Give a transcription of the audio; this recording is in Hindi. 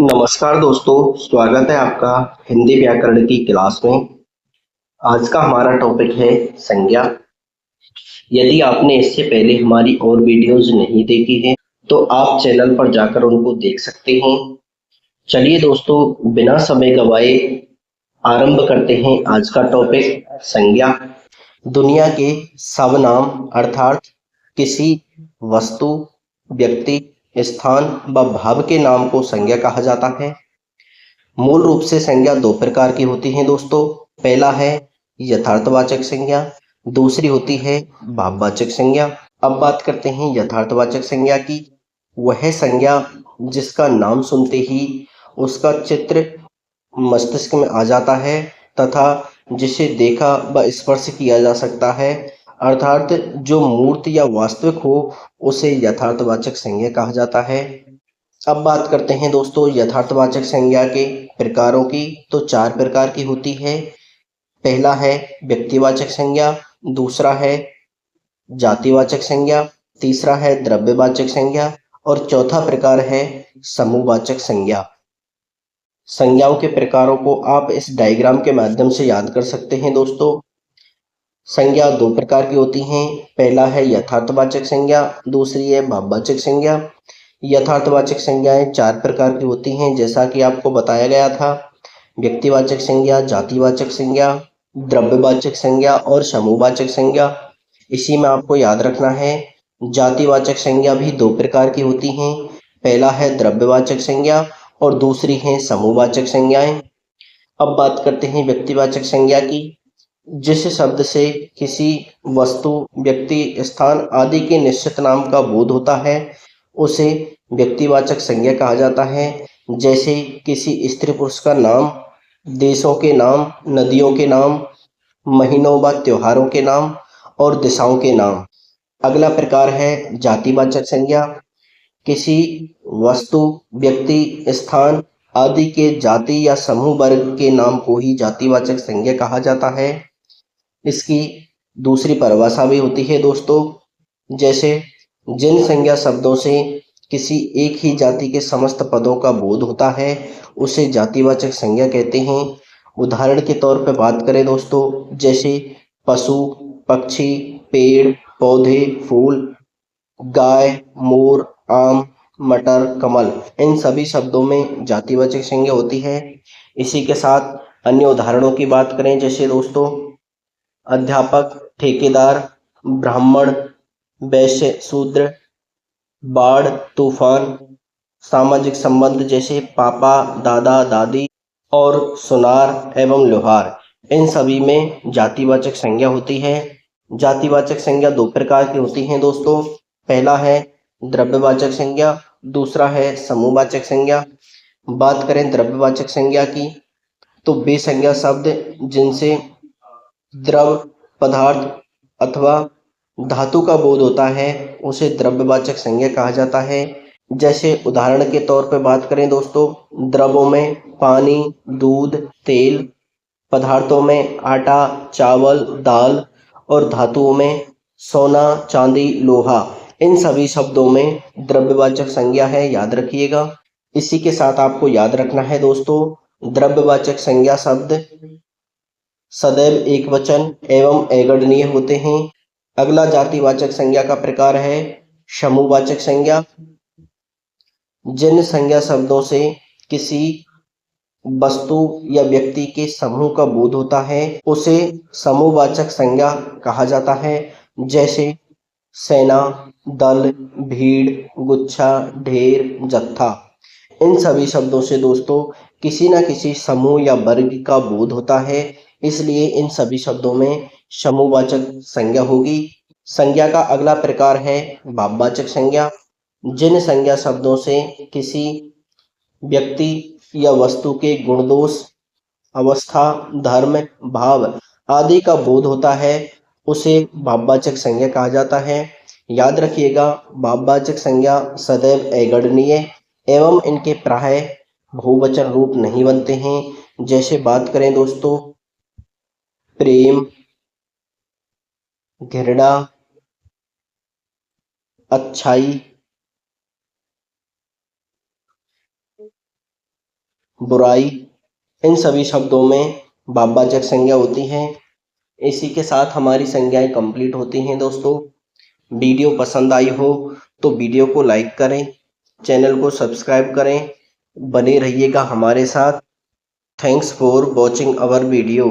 नमस्कार दोस्तों, स्वागत है आपका हिंदी व्याकरण की क्लास में। आज का हमारा टॉपिक है संज्ञा। यदि आपने इससे पहले हमारी और वीडियोज नहीं देखी हैं, तो आप चैनल पर जाकर उनको देख सकते हैं। चलिए दोस्तों, बिना समय गवाए आरंभ करते हैं आज का टॉपिक संज्ञा। दुनिया के सब नाम अर्थात किसी वस्तु, व्यक्ति, स्थान व भाव के नाम को संज्ञा कहा जाता है। मूल रूप से संज्ञा दो प्रकार की होती हैं दोस्तों। पहला है यथार्थवाचक संज्ञा, दूसरी होती है भाववाचक संज्ञा। अब बात करते हैं यथार्थवाचक संज्ञा की। वह संज्ञा जिसका नाम सुनते ही उसका चित्र मस्तिष्क में आ जाता है तथा जिसे देखा व स्पर्श किया जा सकता है, अर्थात जो मूर्त या वास्तविक हो, उसे यथार्थवाचक संज्ञा कहा जाता है। अब बात करते हैं दोस्तों यथार्थवाचक संज्ञा के प्रकारों की। तो चार प्रकार की होती है। पहला है व्यक्तिवाचक संज्ञा, दूसरा है जातिवाचक संज्ञा, तीसरा है द्रव्यवाचक संज्ञा और चौथा प्रकार है समूहवाचक संज्ञा। संज्ञाओं के प्रकारों को आप इस डायग्राम के माध्यम से याद कर सकते हैं दोस्तों। संज्ञा दो प्रकार की होती हैं। पहला है यथार्थवाचक संज्ञा, दूसरी है भाववाचक संज्ञा। यथार्थवाचक संज्ञाएं चार प्रकार की होती हैं, जैसा कि आपको बताया गया था। व्यक्तिवाचक संज्ञा, जातिवाचक संज्ञा, द्रव्यवाचक संज्ञा और समूहवाचक संज्ञा। इसी में आपको याद रखना है, जातिवाचक संज्ञा भी दो प्रकार की होती हैं। पहला है द्रव्यवाचक संज्ञा और दूसरी है समूहवाचक संज्ञाएं। अब बात करते हैं व्यक्तिवाचक संज्ञा की। जिस शब्द से किसी वस्तु, व्यक्ति, स्थान आदि के निश्चित नाम का बोध होता है, उसे व्यक्तिवाचक संज्ञा कहा जाता है। जैसे किसी स्त्री पुरुष का नाम, देशों के नाम, नदियों के नाम, महीनों व त्योहारों के नाम और दिशाओं के नाम। अगला प्रकार है जातिवाचक संज्ञा। किसी वस्तु, व्यक्ति, स्थान आदि के जाति या समूह वर्ग के नाम को ही जातिवाचक संज्ञा कहा जाता है। इसकी दूसरी परिभाषा भी होती है दोस्तों। जैसे जिन संज्ञा शब्दों से किसी एक ही जाति के समस्त पदों का बोध होता है, उसे जातिवाचक संज्ञा कहते हैं। उदाहरण के तौर पर बात करें दोस्तों, जैसे पशु, पक्षी, पेड़ पौधे, फूल, गाय, मोर, आम, मटर, कमल, इन सभी शब्दों में जातिवाचक संज्ञा होती है। इसी के साथ अन्य उदाहरणों की बात करें, जैसे दोस्तों अध्यापक, ठेकेदार, ब्राह्मण, वैश्य, शूद्र, बाढ़, तूफान, सामाजिक संबंध जैसे पापा, दादा, दादी और सुनार एवं लोहार, इन सभी में जातिवाचक संज्ञा होती है। जातिवाचक संज्ञा दो प्रकार की होती हैं दोस्तों। पहला है द्रव्यवाचक संज्ञा, दूसरा है समूहवाचक संज्ञा। बात करें द्रव्यवाचक संज्ञा की, तो वे संज्ञा शब्द जिनसे द्रव पदार्थ अथवा धातु का बोध होता है, उसे द्रव्यवाचक संज्ञा कहा जाता है। जैसे उदाहरण के तौर पर बात करें दोस्तों, द्रवों में पानी, दूध, तेल, पदार्थों में आटा, चावल, दाल और धातुओं में सोना, चांदी, लोहा, इन सभी शब्दों में द्रव्यवाचक संज्ञा है, याद रखिएगा। इसी के साथ आपको याद रखना है दोस्तों, द्रव्यवाचक संज्ञा शब्द सदैव एक वचन एवं ऐगणनीय होते हैं। अगला जातिवाचक संज्ञा का प्रकार है समूहवाचक संज्ञा। जिन संज्ञा शब्दों से किसी वस्तु या व्यक्ति के समूह का बोध होता है, उसे समूहवाचक संज्ञा कहा जाता है। जैसे सेना, दल, भीड़, गुच्छा, ढेर, जत्था, इन सभी शब्दों से दोस्तों किसी न किसी समूह या वर्ग का बोध होता है, इसलिए इन सभी शब्दों में समूहवाचक संज्ञा होगी। संज्ञा का अगला प्रकार है भाववाचक संज्ञा। जिन संज्ञा शब्दों से किसी व्यक्ति या वस्तु के गुण दोष, अवस्था, धर्म, भाव आदि का बोध होता है, उसे भाववाचक संज्ञा कहा जाता है। याद रखिएगा, भाववाचक संज्ञा सदैव ऐगणनीय एवं इनके प्राय बहुवचन रूप नहीं बनते हैं। जैसे बात करें दोस्तों, प्रेम, घृणा, अच्छाई, बुराई, इन सभी शब्दों में भाववाचक संज्ञा होती हैं। इसी के साथ हमारी संज्ञाएं कंप्लीट होती हैं। दोस्तों, वीडियो पसंद आई हो तो वीडियो को लाइक करें, चैनल को सब्सक्राइब करें, बने रहिएगा हमारे साथ। Thanks for watching our video.